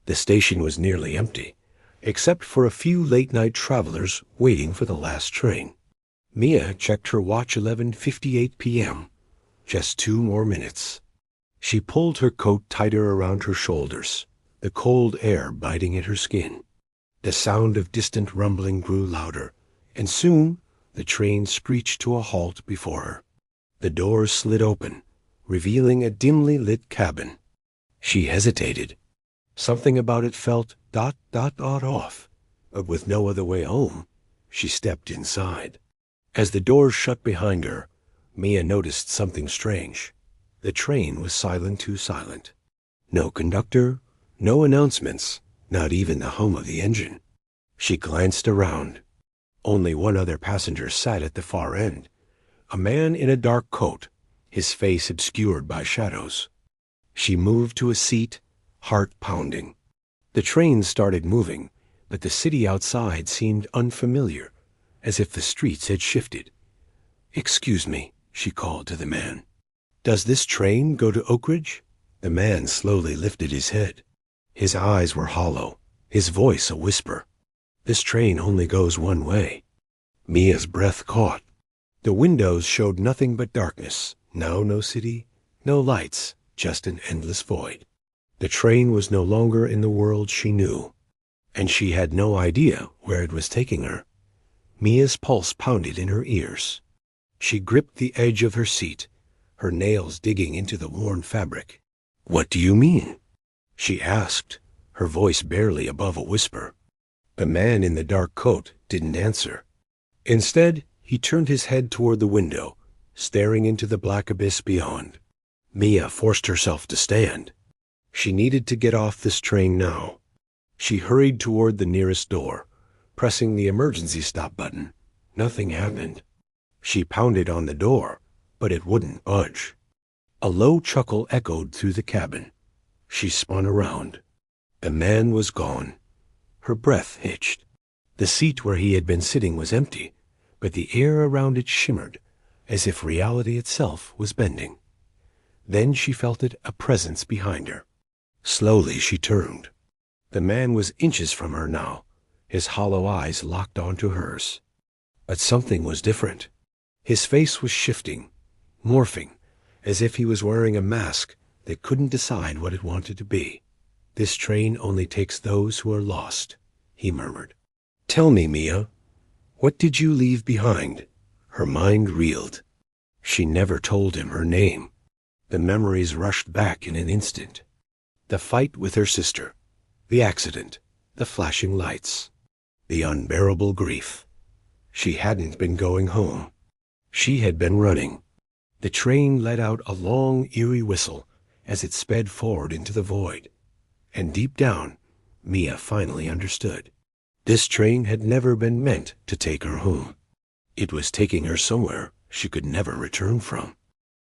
The station was nearly empty, except for a few late-night travelers waiting for the last train. Mia checked her watch. 11:58 p.m. Just 2 more minutes. She pulled her coat tighter around her shoulders, the cold air biting at her skin. The sound of distant rumbling grew louder, and soon the train screeched to a halt before her. The doors slid open, revealing a dimly lit cabin. She hesitated. Something about it felt off, but with no other way home, she stepped inside. As the doors shut behind her, Mia noticed something strange. The train was silent, too silent. No conductor, no announcements, not even the hum of the engine. She glanced around. Only one other passenger sat at the far end, a man in a dark coat, his face obscured by shadows. She moved to a seat, heart pounding. The train started moving, but the city outside seemed unfamiliar, as if the streets had shifted. "Excuse me," she called to the man. "Does this train go to Oakridge?" The man slowly lifted his head. His eyes were hollow, his voice a whisper. "This train only goes one way." Mia's breath caught. The windows showed nothing but darkness. Now no city, no lights, just an endless void. The train was no longer in the world she knew, and she had no idea where it was taking her. Mia's pulse pounded in her ears. She gripped the edge of her seat, her nails digging into the worn fabric. "What do you mean?" she asked, her voice barely above a whisper. The man in the dark coat didn't answer. Instead, he turned his head toward the window, staring into the black abyss beyond. Mia forced herself to stand. She needed to get off this train now. She hurried toward the nearest door, pressing the emergency stop button. Nothing happened. She pounded on the door, but it wouldn't budge. A low chuckle echoed through the cabin. She spun around. The man was gone. Her breath hitched. The seat where he had been sitting was empty, but the air around it shimmered, as if reality itself was bending. Then she felt a presence behind her. Slowly she turned. The man was inches from her now, his hollow eyes locked onto hers. But something was different. His face was shifting, morphing, as if he was wearing a mask that couldn't decide what it wanted to be. "This train only takes those who are lost," he murmured. "Tell me, Mia, what did you leave behind?" Her mind reeled. She never told him her name. The memories rushed back in an instant. The fight with her sister, the accident, the flashing lights, the unbearable grief. She hadn't been going home. She had been running. The train let out a long, eerie whistle as it sped forward into the void. And deep down, Mia finally understood. This train had never been meant to take her home. It was taking her somewhere she could never return from.